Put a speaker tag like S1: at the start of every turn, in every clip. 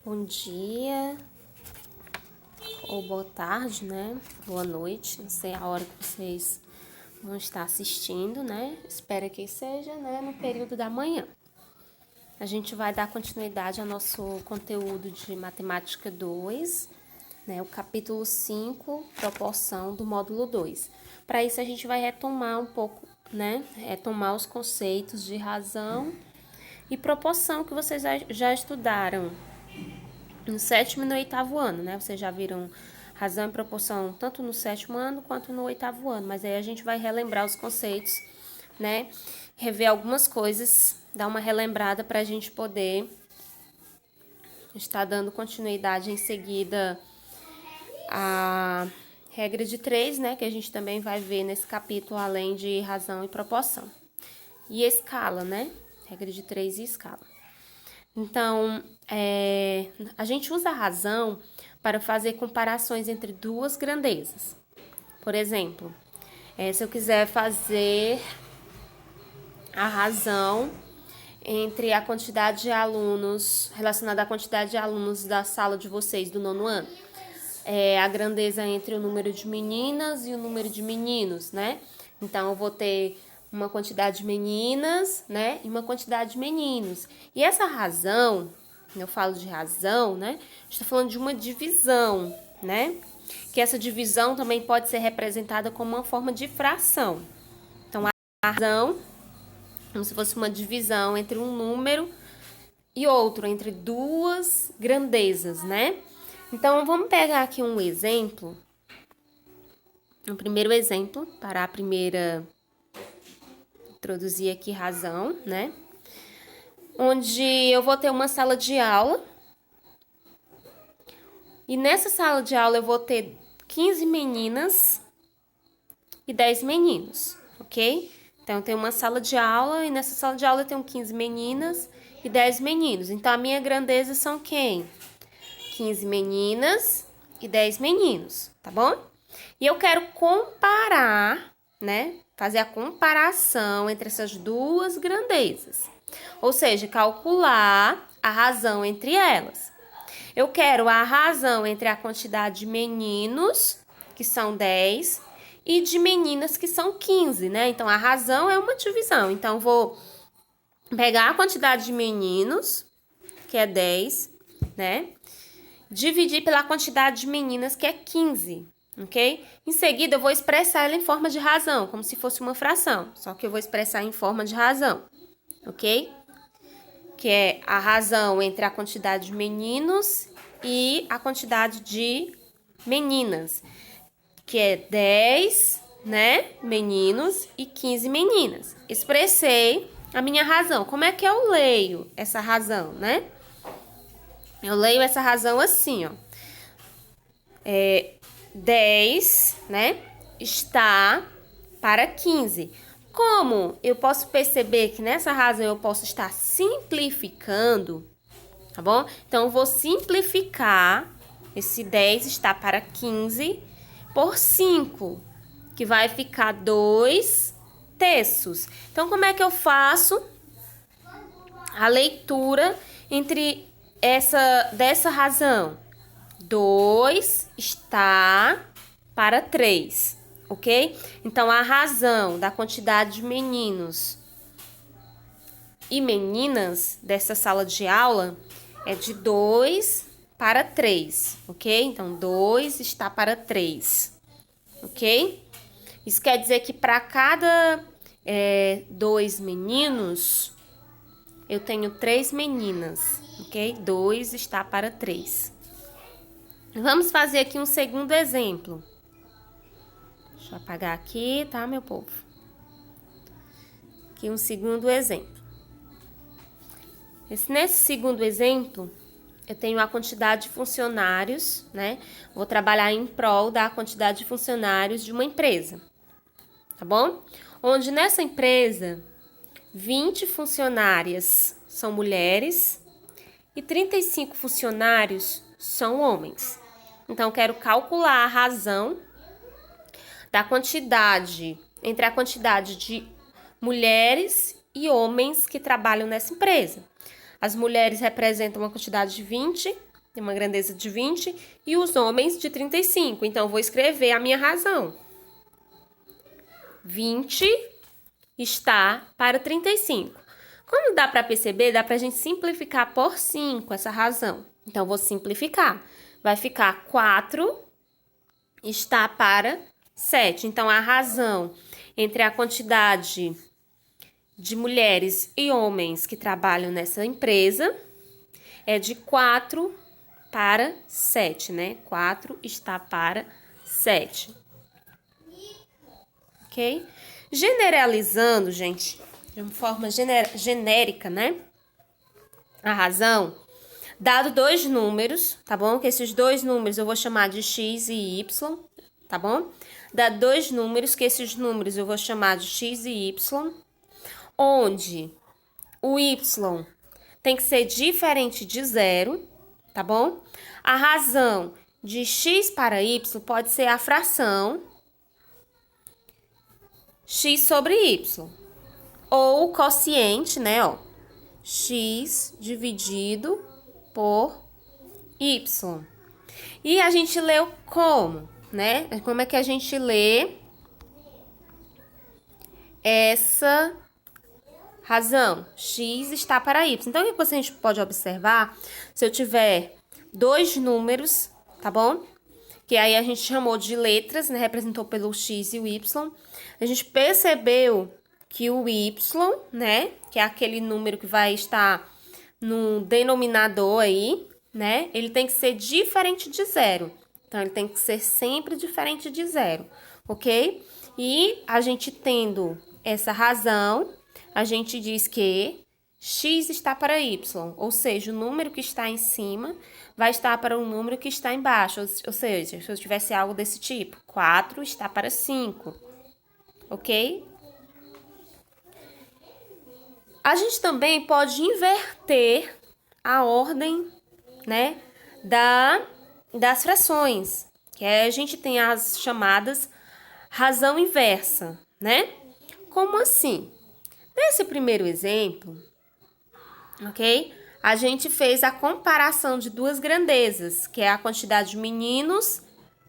S1: Bom dia, ou boa tarde, né? Boa noite, não sei a hora que vocês vão estar assistindo, né? Espero que seja, né, no período da manhã. A gente vai dar continuidade ao nosso conteúdo de Matemática 2, né? O capítulo 5, proporção do módulo 2. Para isso, a gente vai retomar um pouco, né? Retomar os conceitos de razão e proporção que vocês já estudaram no sétimo e no oitavo ano, né? Vocês já viram razão e proporção tanto no sétimo ano quanto no oitavo ano, mas aí a gente vai relembrar os conceitos, né? Rever algumas coisas, dar uma relembrada para a gente poder estar dando continuidade em seguida à regra de 3, né? Que a gente também vai ver nesse capítulo, além de razão e proporção. E escala, né? Regra de 3 e escala. Então, a gente usa a razão para fazer comparações entre duas grandezas. Por exemplo, se eu quiser fazer a razão entre a quantidade de alunos, relacionada à quantidade de alunos da sala de vocês do nono ano, a grandeza entre o número de meninas e o número de meninos, né? Então, eu vou ter uma quantidade de meninas, né, e uma quantidade de meninos. E essa razão, eu falo de razão, né, estou falando de uma divisão, né, que essa divisão também pode ser representada como uma forma de fração. Então, a razão, como se fosse uma divisão entre um número e outro, entre duas grandezas, né? Então, vamos pegar aqui um exemplo, um primeiro exemplo para a primeira... introduzir aqui razão, né? Onde eu vou ter uma sala de aula. E nessa sala de aula eu vou ter 15 meninas e 10 meninos, ok? Então, eu tenho uma sala de aula e nessa sala de aula eu tenho 15 meninas e 10 meninos. Então, a minha grandeza são quem? 15 meninas e 10 meninos, tá bom? E eu quero comparar, né? Fazer a comparação entre essas duas grandezas. Ou seja, calcular a razão entre elas. Eu quero a razão entre a quantidade de meninos, que são 10, e de meninas, que são 15, né? Então, a razão é uma divisão. Então, vou pegar a quantidade de meninos, que é 10, né? Dividir pela quantidade de meninas, que é 15. Ok? Em seguida, eu vou expressar ela em forma de razão, como se fosse uma fração, só que eu vou expressar em forma de razão, ok? Que é a razão entre a quantidade de meninos e a quantidade de meninas, que é 10, né, meninos e 15 meninas. Expressei a minha razão. Como é que eu leio essa razão, né? Eu leio essa razão assim, ó. 10, né, está para 15. Como eu posso perceber que nessa razão eu posso estar simplificando, tá bom? Então, eu vou simplificar esse 10 está para 15 por 5, que vai ficar 2 terços. Então, como é que eu faço a leitura dessa razão? 2 está para 3, ok? Então, a razão da quantidade de meninos e meninas dessa sala de aula é de 2 para 3, ok? Então, 2 está para 3, ok? Isso quer dizer que para cada 2 meninos, eu tenho 3 meninas, ok? 2 está para 3. Vamos fazer aqui um segundo exemplo. Deixa eu apagar aqui, tá, meu povo? Aqui um segundo exemplo. Nesse segundo exemplo, eu tenho a quantidade de funcionários, né? Vou trabalhar em prol da quantidade de funcionários de uma empresa, tá bom? Onde nessa empresa, 20 funcionárias são mulheres e 35 funcionários são homens. Então, eu quero calcular a razão da quantidade, entre a quantidade de mulheres e homens que trabalham nessa empresa. As mulheres representam uma quantidade de 20 tem uma grandeza de 20 e os homens de 35. Então, eu vou escrever a minha razão. 20 está para 35. Como dá para perceber, dá para a gente simplificar por 5 essa razão. Então, eu vou simplificar. Vai ficar 4 está para 7. Então, a razão entre a quantidade de mulheres e homens que trabalham nessa empresa é de 4 para 7, né? 4 está para 7. Ok? Generalizando, gente, de uma forma genérica, né? A razão, dado dois números, tá bom? Que esses dois números eu vou chamar de x e y, tá bom? Dado dois números, que esses números eu vou chamar de x e y, onde o y tem que ser diferente de zero, tá bom? A razão de x para y pode ser a fração x sobre y, ou o quociente, né, ó, x dividido por y. E a gente leu como, né? Como é que a gente lê essa razão? X está para y. Então, o que você a gente pode observar, se eu tiver dois números, tá bom? Que aí a gente chamou de letras, né? Representou pelo x e o y. A gente percebeu que o y, né? Que é aquele número que vai estar no denominador aí, né? Ele tem que ser diferente de zero. Então, ele tem que ser sempre diferente de zero, ok? E a gente tendo essa razão, a gente diz que x está para y, ou seja, o número que está em cima vai estar para o número que está embaixo, ou seja, se eu tivesse algo desse tipo, 4 está para 5, ok? A gente também pode inverter a ordem, né, das frações, que a gente tem as chamadas razão inversa, né? Como assim? Nesse primeiro exemplo, ok? A gente fez a comparação de duas grandezas, que é a quantidade de meninos,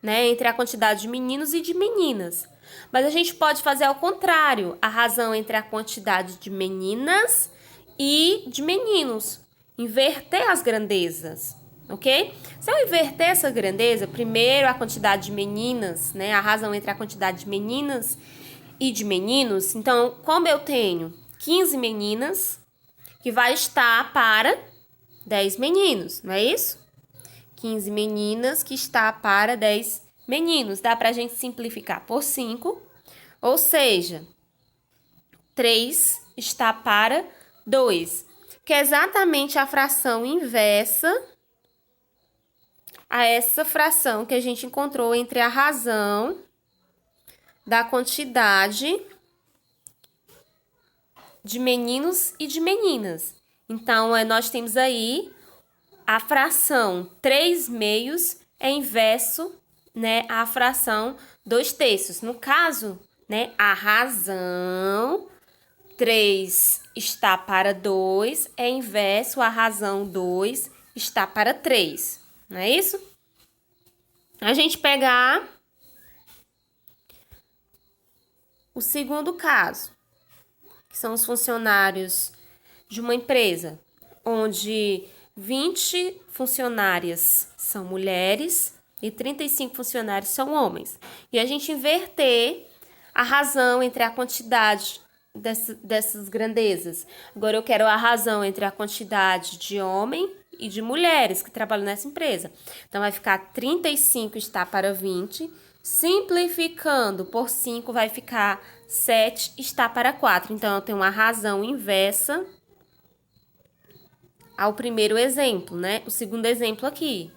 S1: né, entre a quantidade de meninos e de meninas. Mas a gente pode fazer ao contrário, a razão entre a quantidade de meninas e de meninos. Inverter as grandezas, ok? Se eu inverter essa grandeza, primeiro a quantidade de meninas, né, a razão entre a quantidade de meninas e de meninos, então, como eu tenho 15 meninas, que vai estar para 10 meninos, não é isso? 15 meninas que está para 10 meninos. Dá para a gente simplificar por 5, ou seja, 3 está para 2, que é exatamente a fração inversa a essa fração que a gente encontrou entre a razão da quantidade de meninos e de meninas. Então, nós temos aí a fração 3/2 é inverso, né, à fração 2/3. No caso, né, a razão 3 está para 2 é inverso à razão 2 está para 3. Não é isso? A gente pegar o segundo caso, que são os funcionários de uma empresa, onde 20 funcionárias são mulheres e 35 funcionários são homens. E a gente inverter a razão entre a quantidade dessas grandezas. Agora, eu quero a razão entre a quantidade de homem e de mulheres que trabalham nessa empresa. Então, vai ficar 35 está para 20. Simplificando por 5, vai ficar 7 está para 4. Então, eu tenho uma razão inversa ao primeiro exemplo, né? O segundo exemplo aqui.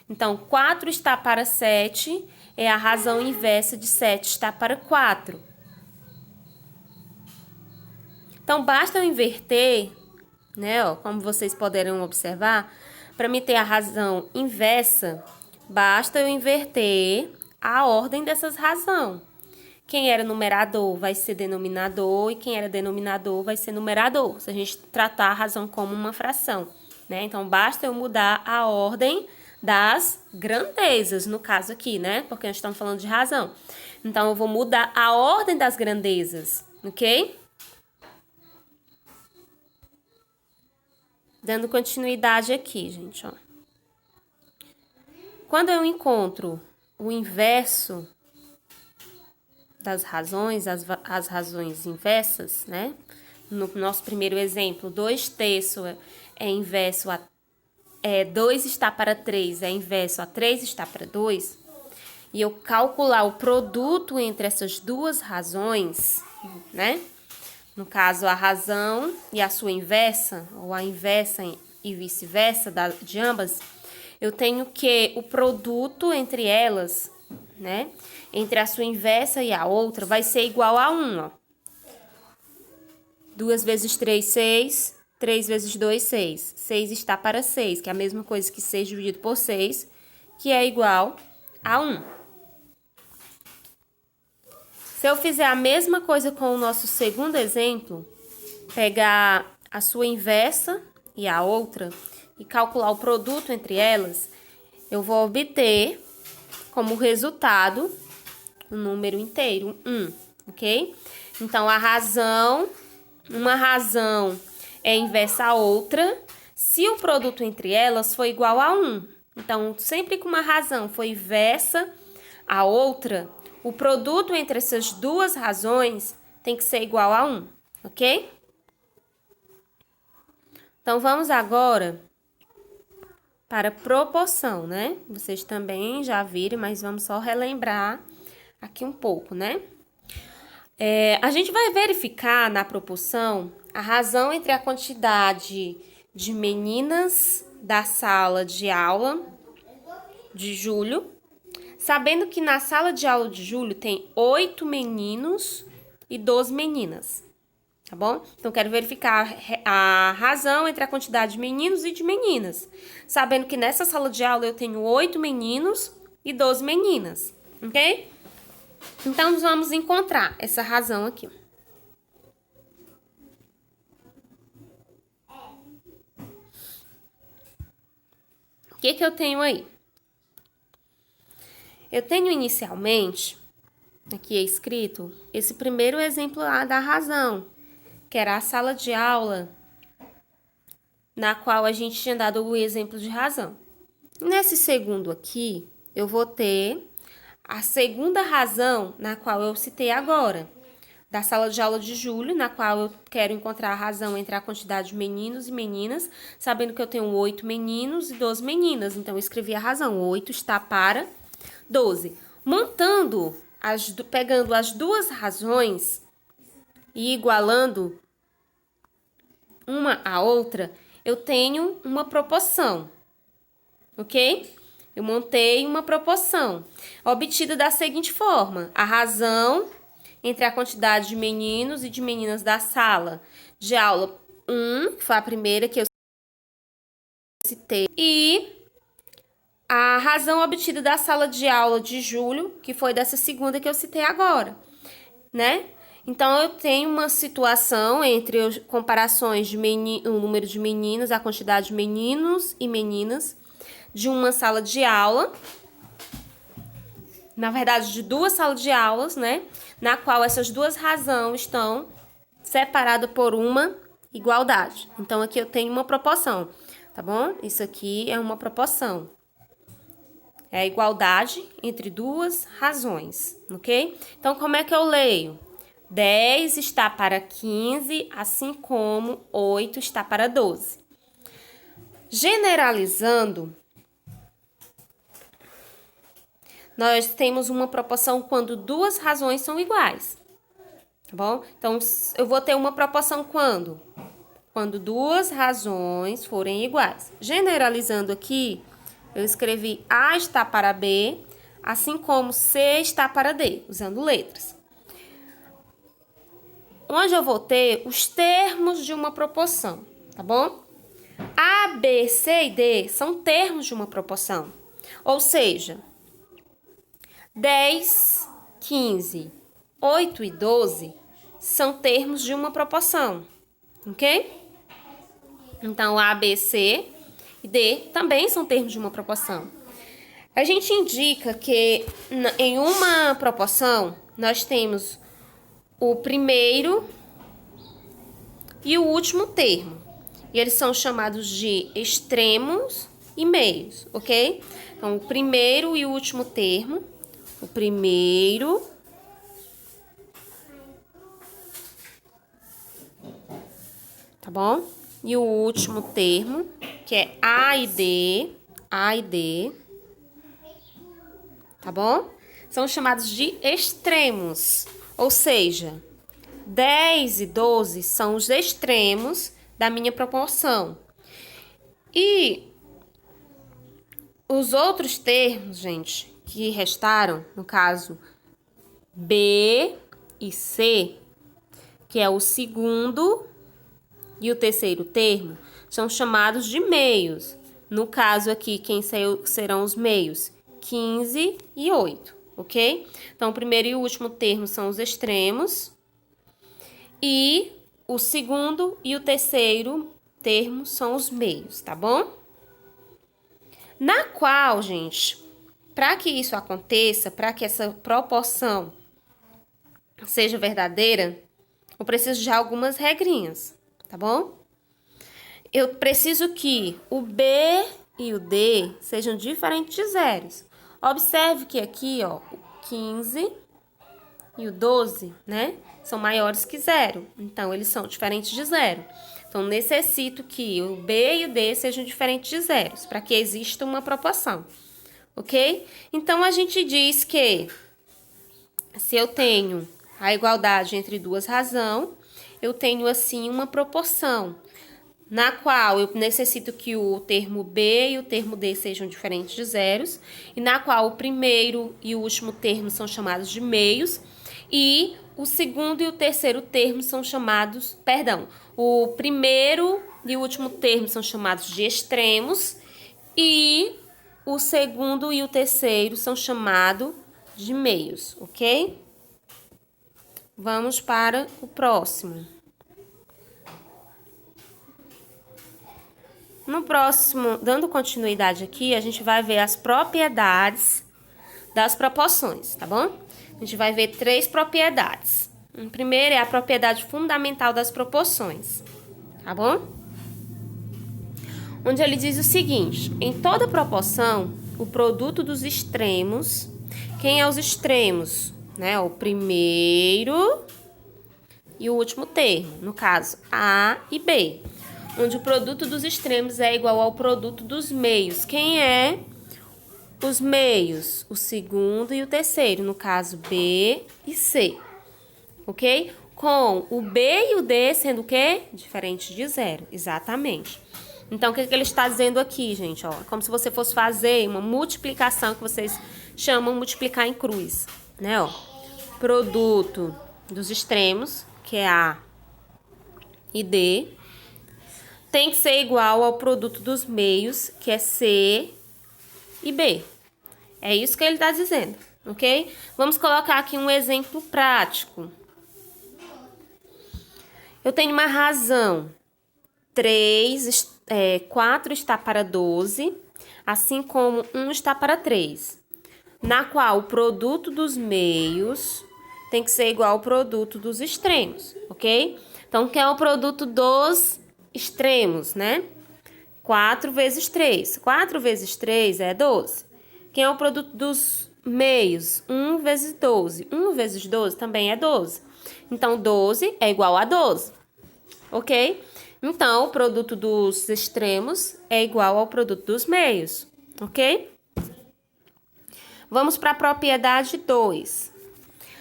S1: Então, 4 está para 7 é a razão inversa de 7 está para 4. Então, basta eu inverter, né? Ó, como vocês poderão observar, para me ter a razão inversa, basta eu inverter a ordem dessas razões. Quem era numerador vai ser denominador e quem era denominador vai ser numerador, se a gente tratar a razão como uma fração, né? Então, basta eu mudar a ordem das grandezas, no caso aqui, né? Porque nós estamos falando de razão. Então, eu vou mudar a ordem das grandezas, ok? Dando continuidade aqui, gente, ó. Quando eu encontro o inverso das razões, as razões inversas, né? No nosso primeiro exemplo, 2/3 é inverso a 2 está para 3 é inverso a 3 está para 2, e eu calcular o produto entre essas duas razões, né? No caso, a razão e a sua inversa, ou a inversa e vice-versa de ambas, eu tenho que o produto entre elas, né? Entre a sua inversa e a outra, vai ser igual a 1, ó. 2 vezes 3, 6. 3 vezes 2, 6. 6 está para 6, que é a mesma coisa que 6 dividido por 6, que é igual a 1. Se eu fizer a mesma coisa com o nosso segundo exemplo, pegar a sua inversa e a outra e calcular o produto entre elas, eu vou obter como resultado o número inteiro, 1, ok? Então, uma razão é inversa a outra se o produto entre elas for igual a 1. Então, sempre que uma razão for inversa a outra, o produto entre essas duas razões tem que ser igual a 1, ok? Então, vamos agora para proporção, né? Vocês também já viram, mas vamos só relembrar aqui um pouco, né? A gente vai verificar na proporção a razão entre a quantidade de meninas da sala de aula de Júlio, sabendo que na sala de aula de Júlio tem 8 meninos e 12 meninas, tá bom? Então, quero verificar a razão entre a quantidade de meninos e de meninas, sabendo que nessa sala de aula eu tenho 8 meninos e 12 meninas, ok? Então, vamos encontrar essa razão aqui. O que eu tenho aí? Eu tenho inicialmente, aqui é escrito, esse primeiro exemplo da razão, que era a sala de aula, na qual a gente tinha dado o exemplo de razão. Nesse segundo aqui, eu vou ter a segunda razão, na qual eu citei agora, da sala de aula de Júlio, na qual eu quero encontrar a razão entre a quantidade de meninos e meninas, sabendo que eu tenho 8 meninos e 12 meninas. Então, eu escrevi a razão, 8 está para 12. Montando, pegando as duas razões e igualando uma à outra, eu tenho uma proporção, ok? Eu montei uma proporção, obtida da seguinte forma: a razão entre a quantidade de meninos e de meninas da sala de aula 1, que foi a primeira que eu citei, e a razão obtida da sala de aula de Júlio, que foi dessa segunda que eu citei agora, né? Então, eu tenho uma situação entre as comparações de o número de meninos, a quantidade de meninos e meninas de uma sala de aula, na verdade, de duas salas de aulas, né? Na qual essas duas razões estão separadas por uma igualdade. Então, aqui eu tenho uma proporção, tá bom? Isso aqui é uma proporção. É a igualdade entre duas razões, ok? Então, como é que eu leio? 10 está para 15, assim como 8 está para 12. Generalizando, nós temos uma proporção quando duas razões são iguais, tá bom? Então, eu vou ter uma proporção quando? Quando duas razões forem iguais. Generalizando aqui, eu escrevi A está para B, assim como C está para D, usando letras. Onde eu vou ter os termos de uma proporção, tá bom? A, B, C e D são termos de uma proporção. Ou seja, 10, 15, 8 e 12 são termos de uma proporção, ok? Então, A, B, C e D também são termos de uma proporção. A gente indica que em uma proporção nós temos o primeiro e o último termo. E eles são chamados de extremos e meios, ok? Então, o primeiro e o último termo. O primeiro tá bom? E o último termo, que é A e D, tá bom? São chamados de extremos, ou seja, 10 e 12 são os extremos da minha proporção. E os outros termos, gente, que restaram, no caso B e C, que é o segundo e o terceiro termo, são chamados de meios. No caso aqui, quem serão os meios? 15 e 8, ok? Então, o primeiro e o último termo são os extremos. E o segundo e o terceiro termo são os meios, tá bom? Na qual, gente, para que isso aconteça, para que essa proporção seja verdadeira, eu preciso de algumas regrinhas, tá bom? Eu preciso que o B e o D sejam diferentes de zeros. Observe que aqui, ó, o 15 e o 12, né, são maiores que zero. Então, eles são diferentes de zero. Então, necessito que o B e o D sejam diferentes de zeros, para que exista uma proporção, ok? Então, a gente diz que se eu tenho a igualdade entre duas razões, eu tenho, assim, uma proporção, na qual eu necessito que o termo B e o termo D sejam diferentes de zeros, e na qual o primeiro e o último termo são chamados de meios, e o segundo e o terceiro termo são chamados, o primeiro e o último termo são chamados de extremos, e o segundo e o terceiro são chamados de meios, ok? Vamos para o próximo. No próximo, dando continuidade aqui, a gente vai ver as propriedades das proporções, tá bom? A gente vai ver 3 propriedades. A primeira é a propriedade fundamental das proporções, tá bom? Onde ele diz o seguinte: em toda proporção, o produto dos extremos, quem é os extremos? Né? O primeiro e o último termo, no caso, A e B. Onde o produto dos extremos é igual ao produto dos meios. Quem é os meios? O segundo e o terceiro, no caso B e C, ok? Com o B e o D sendo o quê? Diferente de zero, exatamente. Então, o que ele está dizendo aqui, gente? Ó, como se você fosse fazer uma multiplicação que vocês chamam de multiplicar em cruz, né? Ó, produto dos extremos, que é A e D, tem que ser igual ao produto dos meios, que é C e B. É isso que ele está dizendo, ok? Vamos colocar aqui um exemplo prático. Eu tenho uma razão. 4 está para 12, assim como 1 está para 3. Na qual o produto dos meios tem que ser igual ao produto dos extremos, ok? Então, que é o produto dos extremos, né? 4 vezes 3. 4 vezes 3 é 12. Quem é o produto dos meios? 1 vezes 12. 1 vezes 12 também é 12. Então, 12 é igual a 12. Ok? Então, o produto dos extremos é igual ao produto dos meios. Ok? Vamos para a propriedade 2.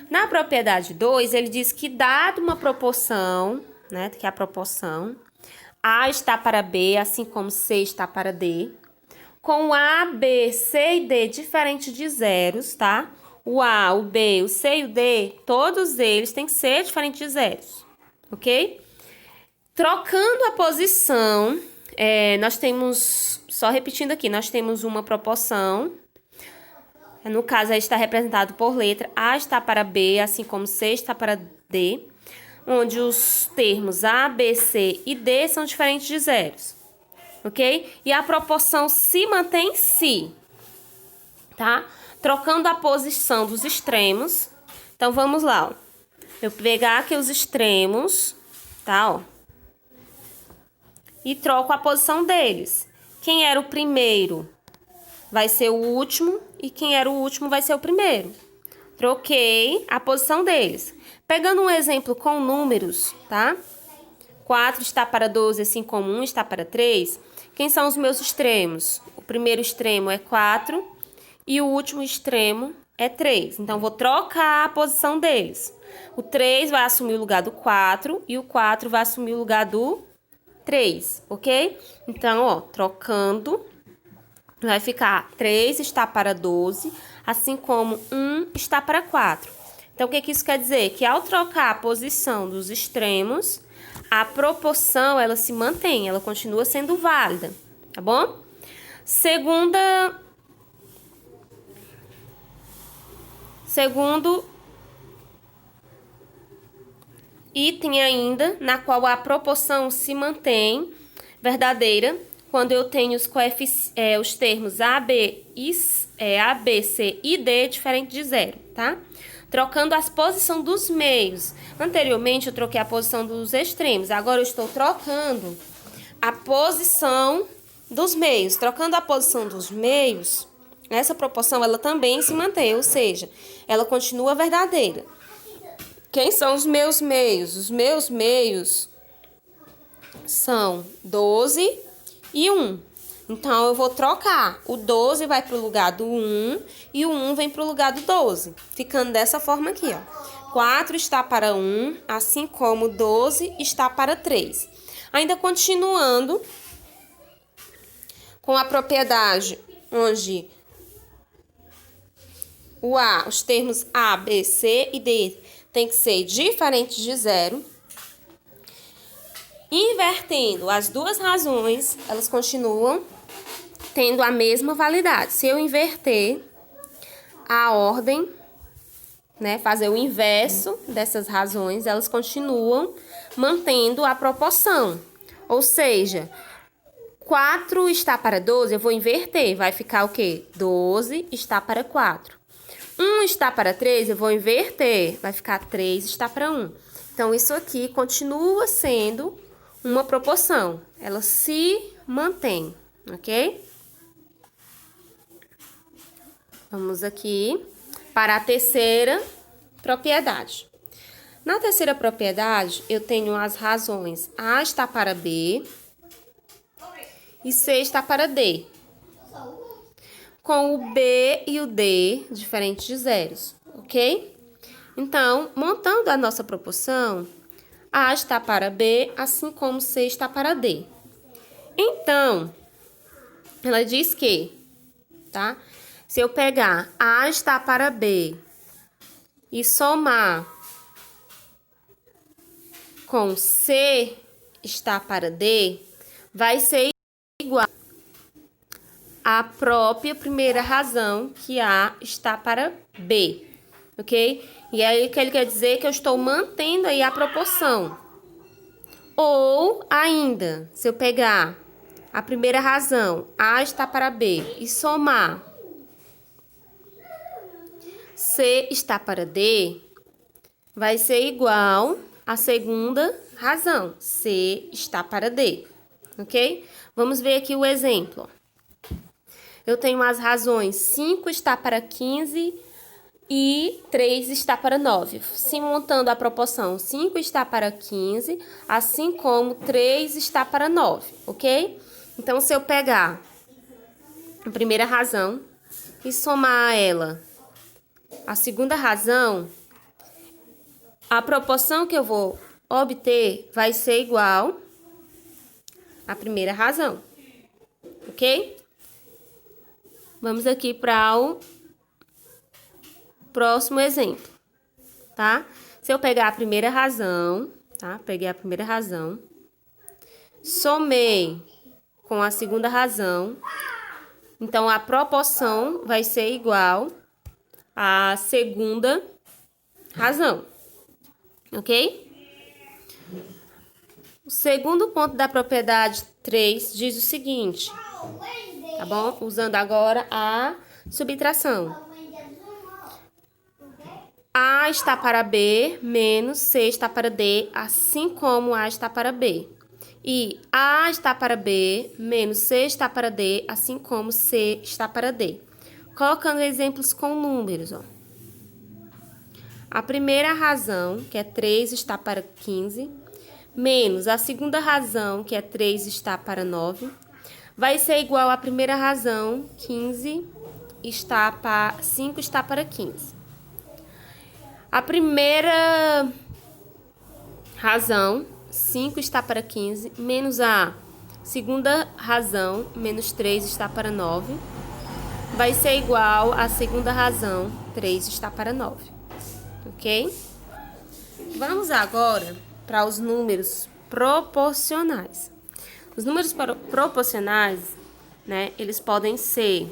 S1: Na propriedade 2, ele diz que dado uma proporção, né, que é a proporção, A está para B, assim como C está para D, com A, B, C e D diferentes de zeros, tá? O A, o B, o C e o D, todos eles têm que ser diferentes de zeros, ok? Trocando a posição, nós temos, só repetindo aqui, nós temos uma proporção. No caso, aí está representado por letra. A está para B, assim como C está para D, onde os termos A, B, C e D são diferentes de zeros, ok? E a proporção se mantém se, tá? Trocando a posição dos extremos. Então, vamos lá, ó. Eu pegar aqui os extremos, tá, ó. E troco a posição deles. Quem era o primeiro vai ser o último e quem era o último vai ser o primeiro. Troquei a posição deles. Pegando um exemplo com números, tá? 4 está para 12, assim como 1 está para 3. Quem são os meus extremos? O primeiro extremo é 4 e o último extremo é 3. Então, vou trocar a posição deles. O 3 vai assumir o lugar do 4 e o 4 vai assumir o lugar do 3, ok? Então, ó, trocando, vai ficar 3 está para 12, assim como 1 está para 4. Então, o que isso quer dizer? Que ao trocar a posição dos extremos, a proporção, ela se mantém, ela continua sendo válida, tá bom? Segundo item ainda, na qual a proporção se mantém verdadeira, quando eu tenho os termos A, B, C e D diferente de zero, tá? Trocando as posições dos meios. Anteriormente, eu troquei a posição dos extremos. Agora, eu estou trocando a posição dos meios. Trocando a posição dos meios, essa proporção, ela também se mantém, ou seja, ela continua verdadeira. Quem são os meus meios? Os meus meios são 12 e 1. Então, eu vou trocar. O 12 vai para o lugar do 1 e o 1 vem para o lugar do 12. Ficando dessa forma aqui, ó. 4 está para 1, assim como 12 está para 3. Ainda continuando com a propriedade onde os termos A, B, C e D tem que ser diferentes de zero. Invertendo as duas razões, elas continuam tendo a mesma validade. Se eu inverter a ordem, né, fazer o inverso dessas razões, elas continuam mantendo a proporção. Ou seja, 4 está para 12, eu vou inverter, vai ficar o quê? 12 está para 4. 1 está para 3, eu vou inverter, vai ficar 3 está para 1. Então, isso aqui continua sendo uma proporção, ela se mantém, ok? Vamos aqui para a terceira propriedade. Na terceira propriedade, eu tenho as razões A está para B e C está para D, com o B e o D diferentes de zeros, ok? Então, montando a nossa proporção, A está para B, assim como C está para D. Então, ela diz que, tá? Se eu pegar A está para B e somar com C está para D, vai ser igual à própria primeira razão, que A está para B, ok? E aí, o que ele quer dizer? Que eu estou mantendo aí a proporção. Ou ainda, se eu pegar a primeira razão, A está para B, e somar C está para D, vai ser igual à segunda razão, C está para D, ok? Vamos ver aqui o exemplo. Eu tenho as razões 5 está para 15 e 3 está para 9. Se montando a proporção, 5 está para 15, assim como 3 está para 9, ok? Então, se eu pegar a primeira razão e somar a ela a segunda razão, a proporção que eu vou obter vai ser igual à primeira razão, ok? Vamos aqui para o próximo exemplo, tá? Se eu pegar a primeira razão, tá? Peguei a primeira razão, somei com a segunda razão, então a proporção vai ser igual à segunda razão, ok? O segundo ponto da propriedade 3 diz o seguinte, tá bom? Usando agora a subtração. A está para B menos C está para D, assim como A está para B. E A está para B menos C está para D, assim como C está para D. Colocando exemplos com números, ó. A primeira razão, que é 3, está para 15, menos a segunda razão, que é 3, está para 9, vai ser igual à primeira razão, 5 está para 15. A primeira razão, 5 está para 15, menos a segunda razão, menos 3 está para 9, vai ser igual à segunda razão, 3 está para 9, ok? Vamos agora para os números proporcionais. Os números proporcionais, né, eles podem ser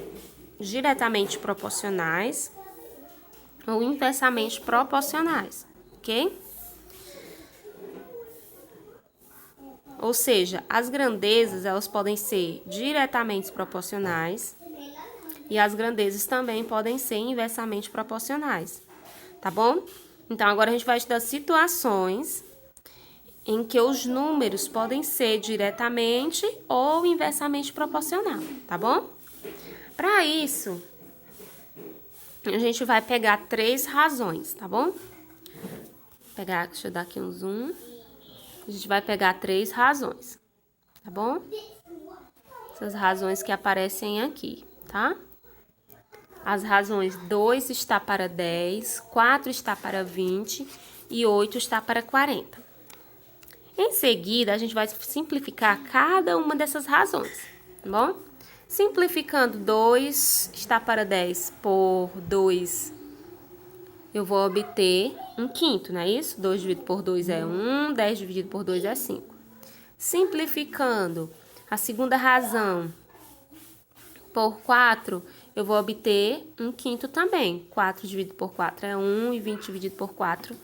S1: diretamente proporcionais ou inversamente proporcionais, ok? Ou seja, as grandezas, elas podem ser diretamente proporcionais e as grandezas também podem ser inversamente proporcionais, tá bom? Então, agora a gente vai estudar situações em que os números podem ser diretamente ou inversamente proporcional, tá bom? Para isso, a gente vai pegar 3 razões, tá bom? Deixa eu dar aqui um zoom. A gente vai pegar 3 razões, tá bom? Essas razões que aparecem aqui, tá? As razões 2 está para 10, 4 está para 20 e 8 está para 40. Em seguida, a gente vai simplificar cada uma dessas razões, tá bom? Simplificando 2 está para 10 por 2, eu vou obter 1/5, não é isso? 2 dividido por 2 é 1, 10 dividido por 2 é 5. Simplificando a segunda razão por 4, eu vou obter 1/5 também. 4 dividido por 4 é 1 e 20 dividido por 4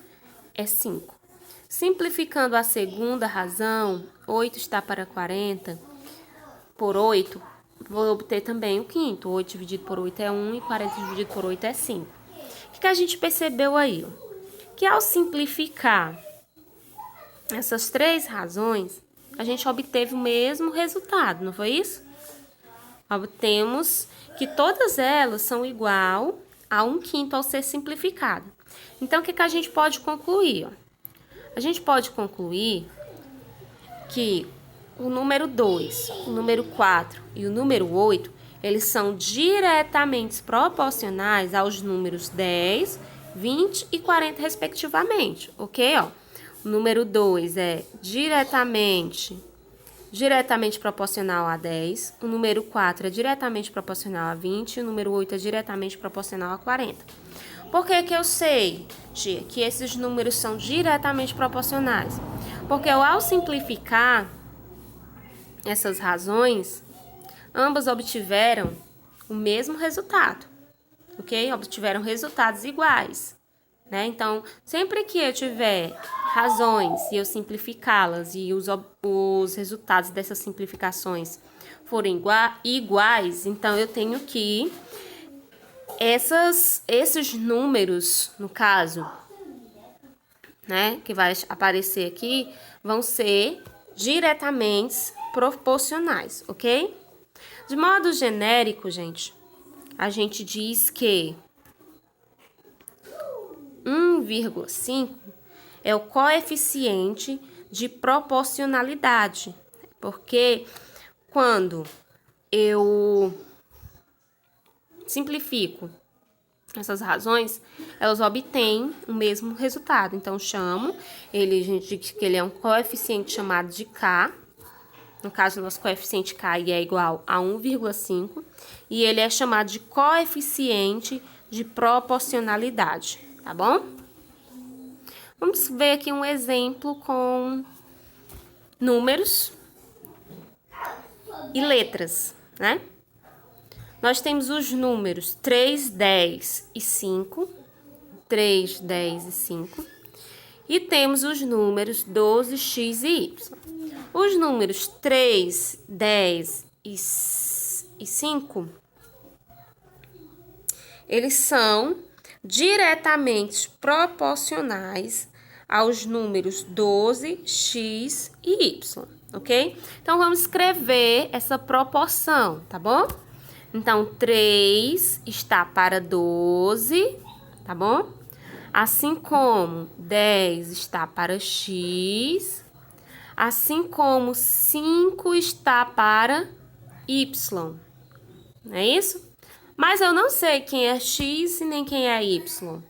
S1: é 5. Simplificando a segunda razão, 8 está para 40, por 8, vou obter também 1/5. 8 dividido por 8 é 1 e 40 dividido por 8 é 5. O que a gente percebeu aí? Que ao simplificar essas 3 razões, a gente obteve o mesmo resultado, não foi isso? Obtemos que todas elas são igual a 1/5 ao ser simplificado. Então, o que a gente pode concluir? A gente pode concluir que o número 2, o número 4 e o número 8, eles são diretamente proporcionais aos números 10, 20 e 40, respectivamente, ok? O número 2 é diretamente proporcional a 10, o número 4 é diretamente proporcional a 20 e o número 8 é diretamente proporcional a 40. Por que que eu sei, tia, que esses números são diretamente proporcionais? Porque ao simplificar essas razões, ambas obtiveram o mesmo resultado, ok? Obtiveram resultados iguais, né? Então, sempre que eu tiver razões e eu simplificá-las e os resultados dessas simplificações forem iguais, então eu tenho que esses números, no caso, né, que vai aparecer aqui, vão ser diretamente proporcionais, ok? De modo genérico, gente, a gente diz que 1,5 é o coeficiente de proporcionalidade, porque quando eu simplifico essas razões, elas obtêm o mesmo resultado. Então, a gente diz que ele é um coeficiente chamado de K. No caso, o nosso coeficiente K é igual a 1,5. E ele é chamado de coeficiente de proporcionalidade, tá bom? Vamos ver aqui um exemplo com números e letras, né? Nós temos os números 3, 10 e 5. 3, 10 e 5. E temos os números 12, x e y. Os números 3, 10 e 5, eles são diretamente proporcionais aos números 12, x e y, ok? Então, vamos escrever essa proporção, tá bom? Então, 3 está para 12, tá bom? Assim como 10 está para x, assim como 5 está para y, não é isso? Mas eu não sei quem é x e nem quem é y.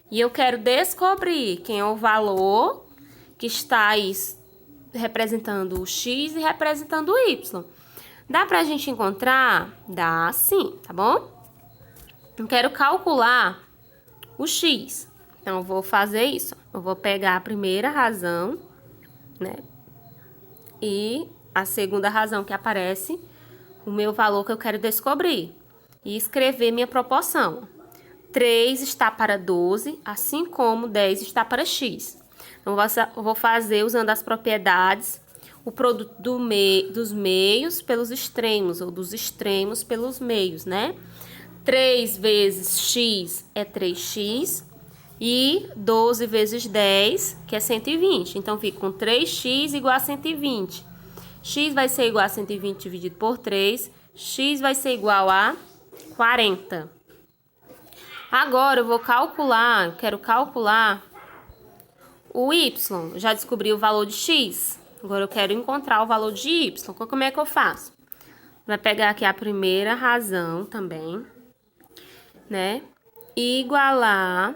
S1: E eu quero descobrir quem é o valor que está aí representando o x e representando o y. Dá pra gente encontrar? Dá sim, tá bom? Eu quero calcular o x. Então, eu vou fazer isso. Eu vou pegar a primeira razão, né? E a segunda razão que aparece, o meu valor que eu quero descobrir. E escrever minha proporção. 3 está para 12, assim como 10 está para x. Então, eu vou fazer usando as propriedades, o produto dos meios pelos extremos, ou dos extremos pelos meios, né? 3 vezes x é 3x, e 12 vezes 10, que é 120. Então, fica com 3x igual a 120. X vai ser igual a 120 dividido por 3, x vai ser igual a 40. Agora, eu vou calcular, eu quero calcular o y. Eu já descobri o valor de x. Agora, eu quero encontrar o valor de y. Como é que eu faço? Vai pegar aqui a primeira razão também, né? E igualar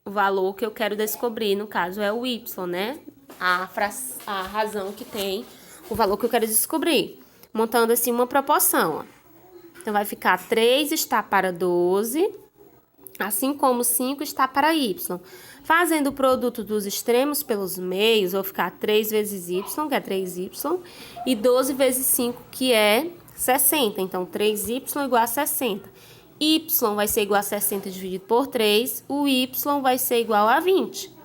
S1: o valor que eu quero descobrir, no caso, é o y, né? A razão que tem o valor que eu quero descobrir. Montando assim uma proporção, ó. Então, vai ficar 3 está para 12, assim como 5 está para y. Fazendo o produto dos extremos pelos meios, vou ficar 3 vezes y, que é 3y, e 12 vezes 5, que é 60. Então, 3y igual a 60. Y vai ser igual a 60 dividido por 3, o y vai ser igual a 20.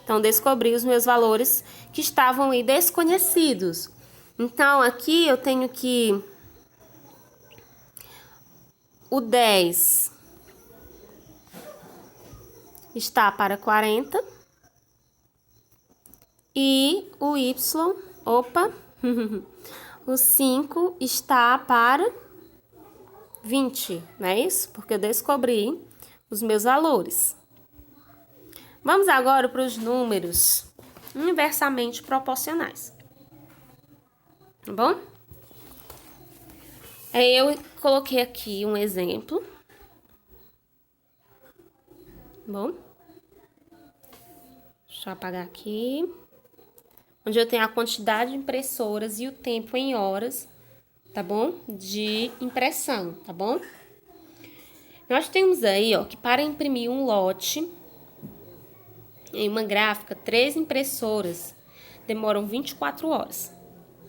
S1: Então, descobri os meus valores que estavam aí desconhecidos. Então, aqui eu tenho que o 10 está para 40 e o y, o 5 está para 20, não é isso? Porque eu descobri os meus valores. Vamos agora para os números inversamente proporcionais. Tá bom? Aí eu coloquei aqui um exemplo. Bom, deixa eu apagar aqui. Onde eu tenho a quantidade de impressoras e o tempo em horas, tá bom? De impressão, tá bom? Nós temos aí, ó, que para imprimir um lote em uma gráfica, 3 impressoras demoram 24 horas,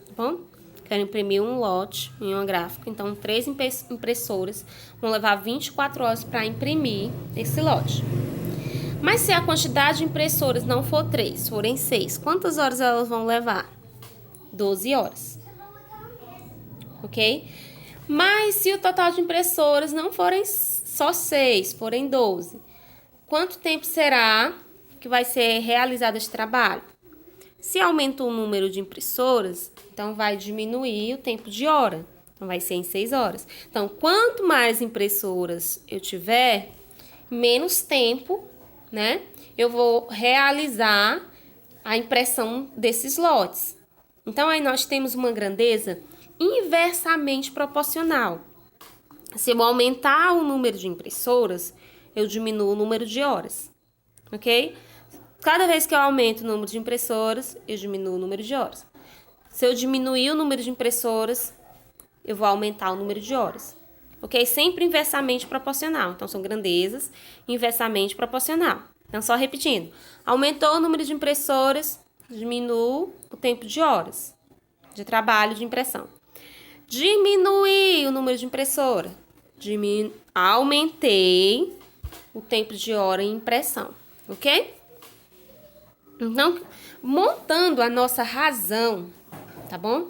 S1: tá bom? Quero imprimir um lote em uma gráfica, então 3 impressoras vão levar 24 horas para imprimir esse lote. Mas se a quantidade de impressoras não for 3, forem 6, quantas horas elas vão levar? 12 horas. Ok? Mas se o total de impressoras não forem só 6, forem 12, quanto tempo será que vai ser realizado esse trabalho? Se aumenta o número de impressoras, então vai diminuir o tempo de hora. Então, vai ser em 6 horas. Então, quanto mais impressoras eu tiver, menos tempo, né, eu vou realizar a impressão desses lotes. Então, aí nós temos uma grandeza inversamente proporcional. Se eu aumentar o número de impressoras, eu diminuo o número de horas, ok? Cada vez que eu aumento o número de impressoras, eu diminuo o número de horas. Se eu diminuir o número de impressoras, eu vou aumentar o número de horas, ok? Sempre inversamente proporcional. Então, são grandezas inversamente proporcional. Então, só repetindo. Aumentou o número de impressoras, diminuo o tempo de horas de trabalho de impressão. Diminuí o número de impressora, aumentei o tempo de hora em impressão, ok? Então, montando a nossa razão, tá bom?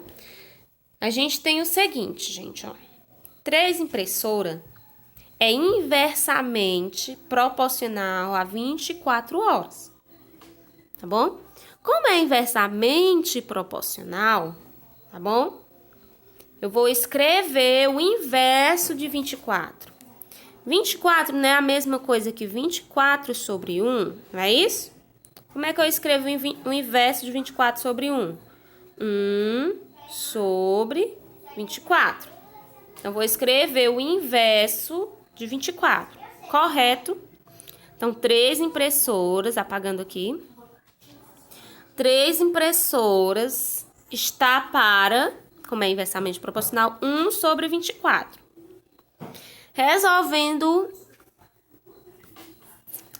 S1: A gente tem o seguinte, gente, ó. 3 impressora é inversamente proporcional a 24 horas, tá bom? Como é inversamente proporcional, tá bom? Eu vou escrever o inverso de 24. 24 não é a mesma coisa que 24 sobre 1, não é isso? Como é que eu escrevo o inverso de 24 sobre 1? 1 sobre 24. Então, vou escrever o inverso de 24, correto? Então, 3 impressoras, apagando aqui. 3 impressoras está para, como é inversamente proporcional, 1 sobre 24. Resolvendo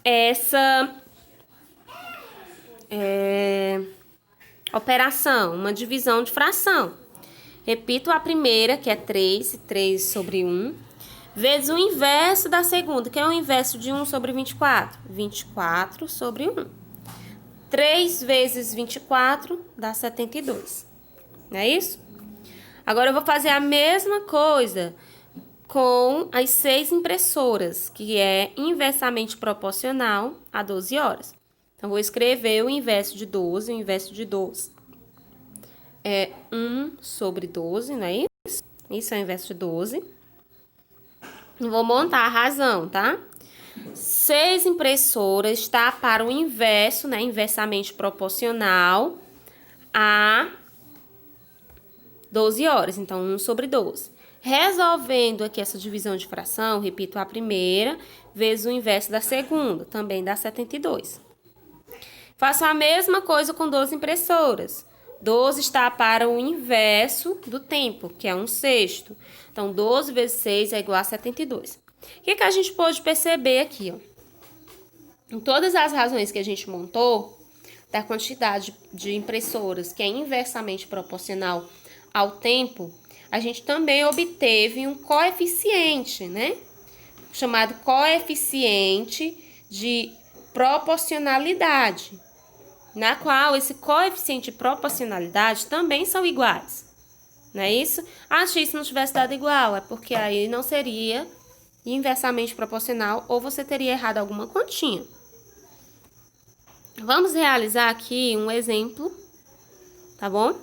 S1: essa operação, uma divisão de fração. Repito a primeira, que é 3 sobre 1, vezes o inverso da segunda, que é o inverso de 1 sobre 24. 24 sobre 1. 3 vezes 24 dá 72. Não é isso? Agora eu vou fazer a mesma coisa com as 6 impressoras, que é inversamente proporcional a 12 horas. Então, vou escrever o inverso de 12. O inverso de 12 é 1 sobre 12, não é isso? Isso é o inverso de 12. E vou montar a razão, tá? 6 impressoras está para o inverso, né? Inversamente proporcional a 12 horas. Então, 1 sobre 12. Resolvendo aqui essa divisão de fração, repito a primeira, vezes o inverso da segunda, também dá 72. Faço a mesma coisa com 12 impressoras. 12 está para o inverso do tempo, que é 1/6. Então, 12 vezes 6 é igual a 72. O que a gente pode perceber aqui, ó? Em todas as razões que a gente montou, da quantidade de impressoras, que é inversamente proporcional ao tempo, a gente também obteve um coeficiente, né? Chamado coeficiente de proporcionalidade, na qual esse coeficiente de proporcionalidade também são iguais. Não é isso? Ah, x se não tivesse dado igual, é porque aí não seria inversamente proporcional ou você teria errado alguma continha. Vamos realizar aqui um exemplo, tá bom?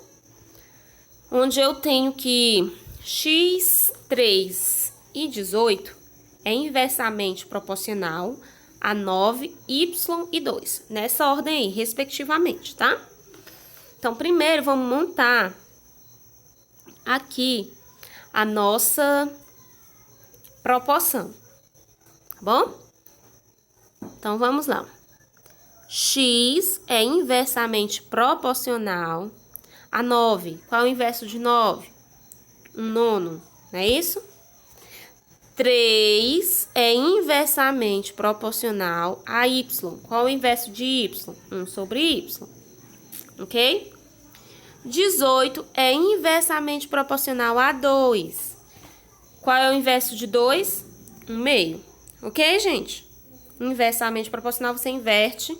S1: Onde eu tenho que x3 e 18 é inversamente proporcional a 9, y e 2. Nessa ordem aí, respectivamente, tá? Então, primeiro vamos montar aqui a nossa proporção, tá bom? Então, vamos lá. X é inversamente proporcional a 9. Qual é o inverso de 9? 1/9, não é isso? 3 é inversamente proporcional a y. Qual é o inverso de y? 1 sobre y. Ok? 18 é inversamente proporcional a 2. Qual é o inverso de 2? 1/2. Ok, gente? Inversamente proporcional, você inverte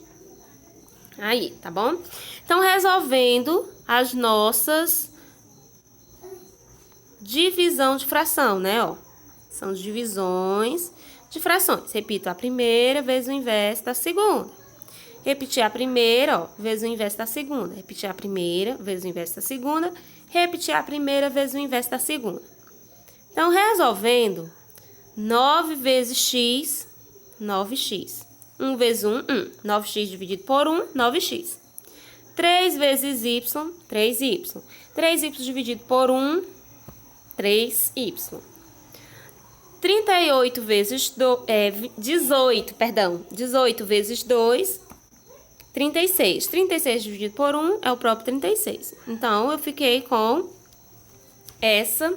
S1: aí, tá bom? Então, resolvendo as nossas divisão de fração, né, ó? São divisões de frações. Repito a primeira vezes o inverso da segunda. Repetir a primeira, ó, vezes o inverso da segunda. Repetir a primeira vezes o inverso da segunda. Repetir a primeira vezes o inverso da segunda. Então, resolvendo, 9 vezes x, 9x. 1 vezes 1, 1. 9x dividido por 1, 9x. 3 vezes y, 3y. 3y dividido por 1, 3y. 38 vezes 18 vezes 2, 36. 36 dividido por 1 é o próprio 36. Então, eu fiquei com essa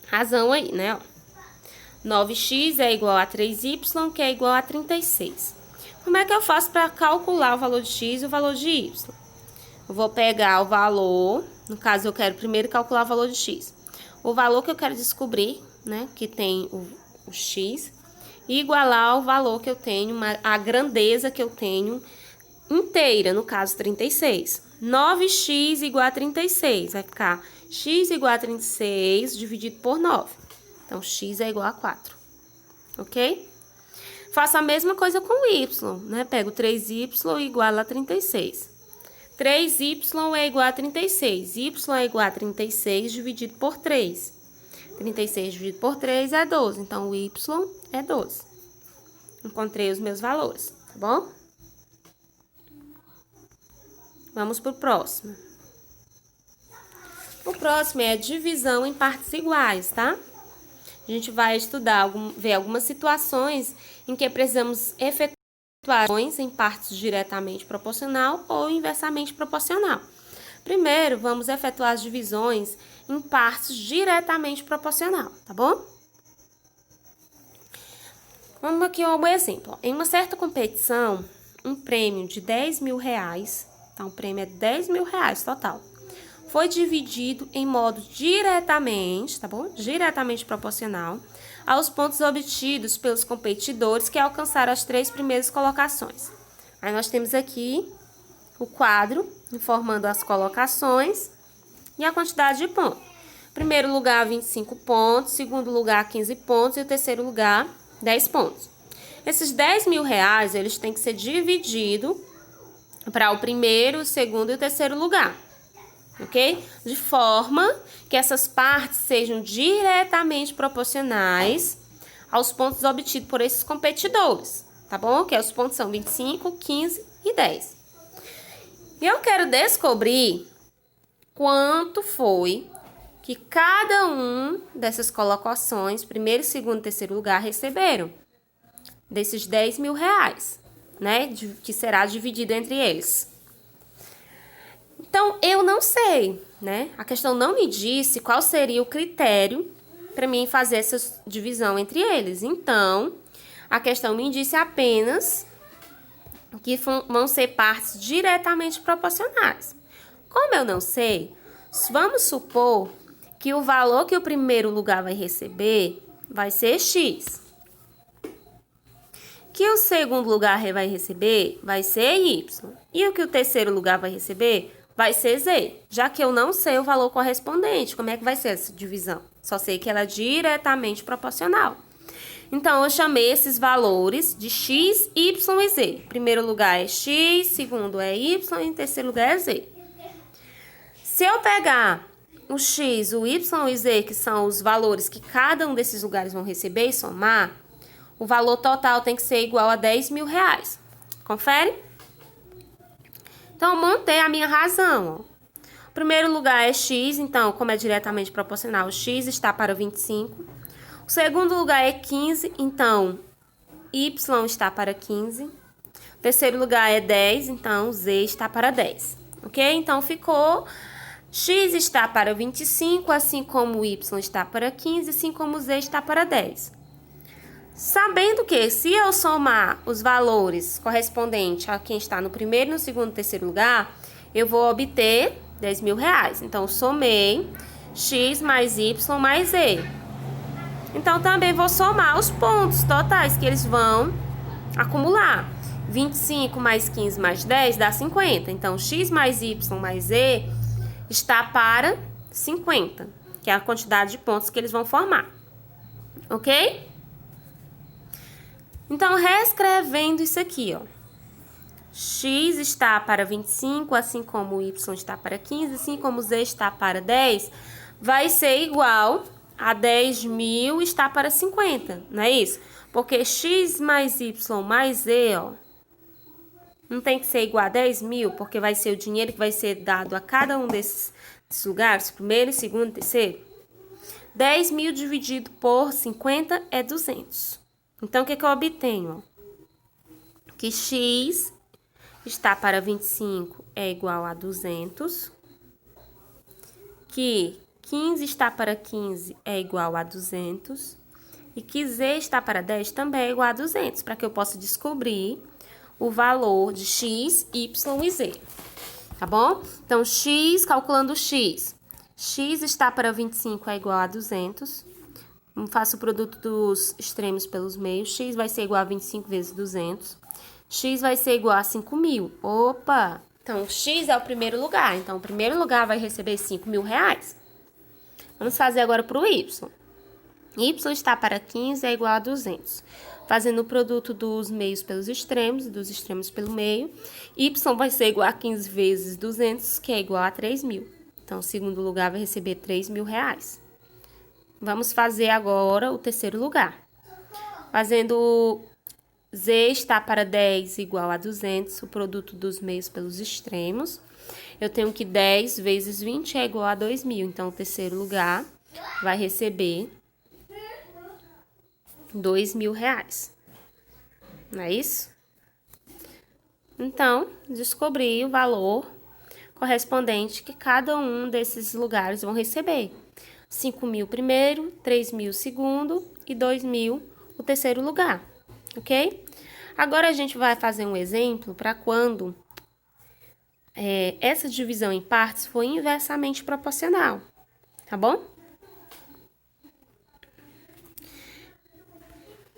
S1: razão aí, né? Ó. 9x é igual a 3y, que é igual a 36. Como é que eu faço para calcular o valor de x e o valor de y? Eu vou pegar o valor, no caso eu quero primeiro calcular o valor de x. O valor que eu quero descobrir, né, que tem o x, e igualar o valor que eu tenho, a grandeza que eu tenho inteira, no caso 36. 9x igual a 36. Vai ficar x igual a 36 dividido por 9. Então, x é igual a 4. Ok? Faço a mesma coisa com o y, né? Pego 3y igual a 36. 3y é igual a 36. Y é igual a 36 dividido por 3. 36 dividido por 3 é 12. Então, o y é 12. Encontrei os meus valores, tá bom? Vamos pro próximo. O próximo é a divisão em partes iguais, tá? A gente vai estudar, ver algumas situações em que precisamos efetuar ações em partes diretamente proporcional ou inversamente proporcional. Primeiro, vamos efetuar as divisões em partes diretamente proporcional, tá bom? Vamos aqui ao exemplo. Em uma certa competição, um prêmio de 10 mil reais, então o prêmio é 10 mil reais total, foi dividido em modo diretamente, tá bom? Diretamente proporcional aos pontos obtidos pelos competidores que alcançaram as 3 primeiras colocações. Aí nós temos aqui o quadro informando as colocações e a quantidade de pontos. Primeiro lugar, 25 pontos, segundo lugar, 15 pontos e o terceiro lugar, 10 pontos. Esses 10 mil reais, eles têm que ser divididos para o primeiro, o segundo e o terceiro lugar. Ok? De forma que essas partes sejam diretamente proporcionais aos pontos obtidos por esses competidores, tá bom? Que os pontos são 25, 15 e 10. E eu quero descobrir quanto foi que cada um dessas colocações, primeiro, segundo e terceiro lugar, receberam desses 10 mil reais, né? Que será dividido entre eles. Então, eu não sei, né? A questão não me disse qual seria o critério para mim fazer essa divisão entre eles. Então, a questão me disse apenas que vão ser partes diretamente proporcionais. Como eu não sei, vamos supor que o valor que o primeiro lugar vai receber vai ser x. Que o segundo lugar vai receber vai ser y. E o que o terceiro lugar vai receber vai ser z. Já que eu não sei o valor correspondente, como é que vai ser essa divisão? Só sei que ela é diretamente proporcional. Então, eu chamei esses valores de x, y e z. Primeiro lugar é x, segundo é y e terceiro lugar é z. Se eu pegar o x, o y e o z, que são os valores que cada um desses lugares vão receber e somar, o valor total tem que ser igual a 10 mil reais. Confere? Então, eu montei a minha razão. O primeiro lugar é x, então, como é diretamente proporcional, o x está para 25. O segundo lugar é 15, então, y está para 15. O terceiro lugar é 10, então, z está para 10. Ok? Então, ficou x está para 25, assim como y está para 15, assim como z está para 10. Sabendo que, se eu somar os valores correspondentes a quem está no primeiro, no segundo e terceiro lugar, eu vou obter 10 mil reais. Então, somei x mais y mais z. Então, também vou somar os pontos totais que eles vão acumular. 25 mais 15 mais 10 dá 50. Então, x mais y mais z está para 50, que é a quantidade de pontos que eles vão formar. Ok? Então, reescrevendo isso aqui, ó. X está para 25, assim como y está para 15, assim como z está para 10, vai ser igual a 10 mil está para 50, não é isso? Porque x mais y mais z, ó, não tem que ser igual a 10 mil, porque vai ser o dinheiro que vai ser dado a cada um desses lugares, primeiro, segundo, terceiro. 10 mil dividido por 50 é 200. Então, o que eu obtenho? Que x está para 25 é igual a 200. Que 15 está para 15 é igual a 200. E que z está para 10 também é igual a 200, para que eu possa descobrir o valor de x, y e z. Tá bom? Então, x, calculando x. X está para 25 é igual a 200. Faço o produto dos extremos pelos meios. X vai ser igual a 25 vezes 200. X vai ser igual a 5.000. Opa! Então, X é o primeiro lugar. Então, o primeiro lugar vai receber 5.000 reais. Vamos fazer agora para o Y. Y está para 15 é igual a 200. Fazendo o produto dos meios pelos extremos, dos extremos pelo meio. Y vai ser igual a 15 vezes 200, que é igual a 3.000. Então, o segundo lugar vai receber 3.000 reais. Vamos fazer agora o terceiro lugar. Fazendo Z está para 10 igual a 200, o produto dos meios pelos extremos. Eu tenho que 10 vezes 20 é igual a 2.000. Então, o terceiro lugar vai receber 2.000 reais. Não é isso? Então, descobri o valor correspondente que cada um desses lugares vão receber. 5.000 primeiro, 3.000 segundo e 2.000 o terceiro lugar, ok? Agora, a gente vai fazer um exemplo para quando essa divisão em partes for inversamente proporcional, tá bom?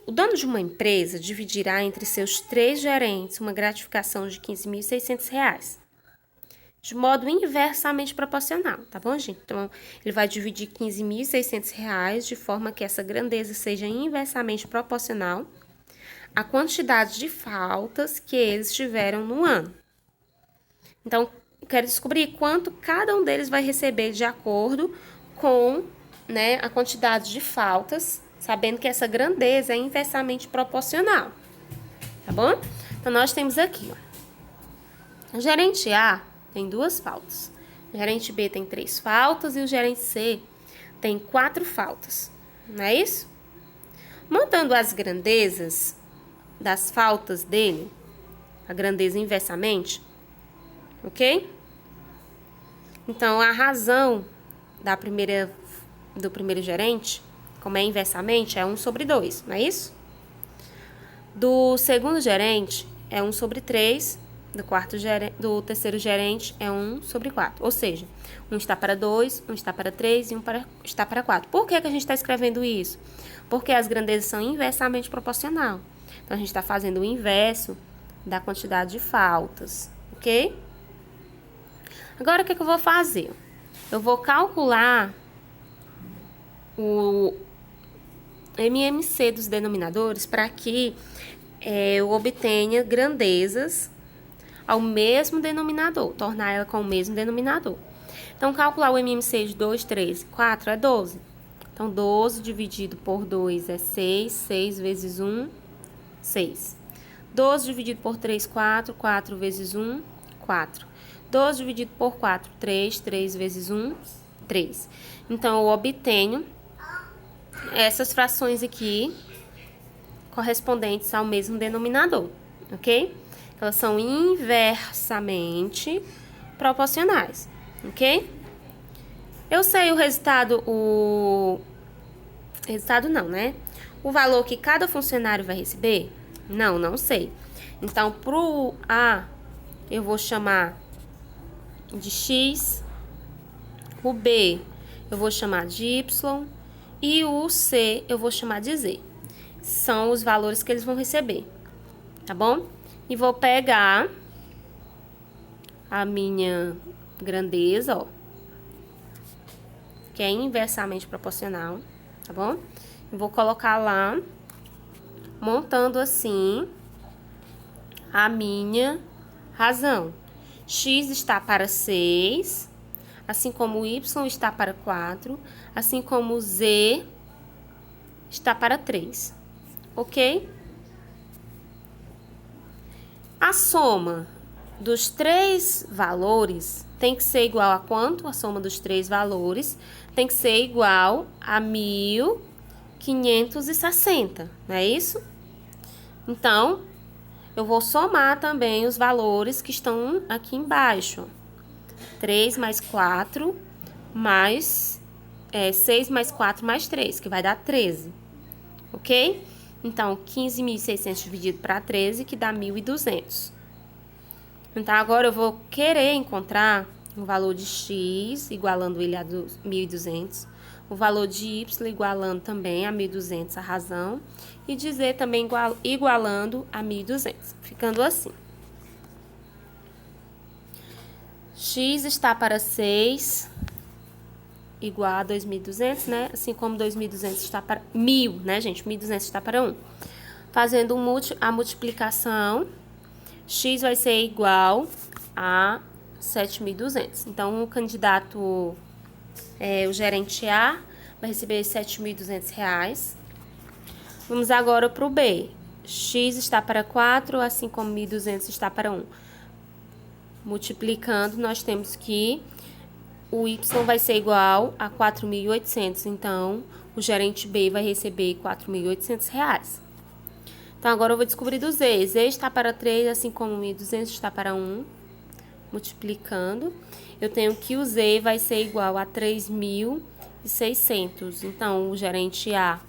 S1: O dono de uma empresa dividirá entre seus 3 gerentes uma gratificação de R$ 15.600, de modo inversamente proporcional, tá bom, gente? Então, ele vai dividir R$ 15.600 de forma que essa grandeza seja inversamente proporcional à quantidade de faltas que eles tiveram no ano. Então, eu quero descobrir quanto cada um deles vai receber de acordo com, a quantidade de faltas, sabendo que essa grandeza é inversamente proporcional, tá bom? Então, nós temos aqui, ó, o gerente A tem 2 faltas, o gerente B tem 3 faltas e o gerente C tem 4 faltas, não é isso? Montando as grandezas das faltas dele, a grandeza inversamente, ok? Então, a razão do primeiro gerente, como é inversamente, é 1 sobre 2, não é isso? Do segundo gerente é 1 sobre 3, do terceiro gerente é 1 sobre 4. Ou seja, um está para 2, um está para 3 e um está para 4. Por que a gente está escrevendo isso? Porque as grandezas são inversamente proporcional. Então, a gente está fazendo o inverso da quantidade de faltas, ok? Agora, o que eu vou fazer? Eu vou calcular o MMC dos denominadores para que eu obtenha grandezas ao mesmo denominador, tornar ela com o mesmo denominador. Então, calcular o MMC de 2, 3 e 4 é 12. Então, 12 dividido por 2 é 6, 6 vezes 1, 6. 12 dividido por 3, 4, 4 vezes 1, 4. 12 dividido por 4, 3, 3 vezes 1, 3. Então, eu obtenho essas frações aqui correspondentes ao mesmo denominador, ok? Elas são inversamente proporcionais, ok? Eu sei o resultado, resultado não, né? O valor que cada funcionário vai receber? Não, não sei. Então, pro A, eu vou chamar de X, o B eu vou chamar de Y e o C eu vou chamar de Z. São os valores que eles vão receber, tá bom? E vou pegar a minha grandeza, ó, que é inversamente proporcional, tá bom? Eu vou colocar lá, montando assim a minha razão. X está para 6, assim como o Y está para 4, assim como o Z está para 3, ok? A soma dos 3 valores tem que ser igual a quanto? A soma dos 3 valores tem que ser igual a 1.560, não é isso? Então, eu vou somar também os valores que estão aqui embaixo. 3 mais 4 mais 6 mais 4 mais 3, que vai dar 13, ok? Então, 15.600 dividido para 13, que dá 1.200. Então, agora eu vou querer encontrar o valor de X, igualando ele a 1.200, o valor de Y igualando também a 1.200 a razão e de Z também igualando a 1.200, ficando assim. X está para 6 igual a 2.200, né? Assim como 2.200 está para 1.000, né, gente? 1.200 está para 1. Fazendo a multiplicação, X vai ser igual a 7.200. Então, o candidato, o gerente A, vai receber R$ 7.200. Vamos agora para o B. X está para 4, assim como 1.200 está para 1. Multiplicando, nós temos que o Y vai ser igual a 4.800. Então, o gerente B vai receber R$ 4.800. Então, agora eu vou descobrir do Z. Z está para 3, assim como 1.200 está para 1. Multiplicando, eu tenho que o Z vai ser igual a 3.600. Então, o gerente A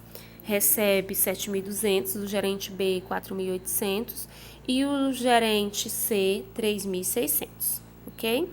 S1: recebe 7.200, o gerente B 4.800 e o gerente C 3.600, ok?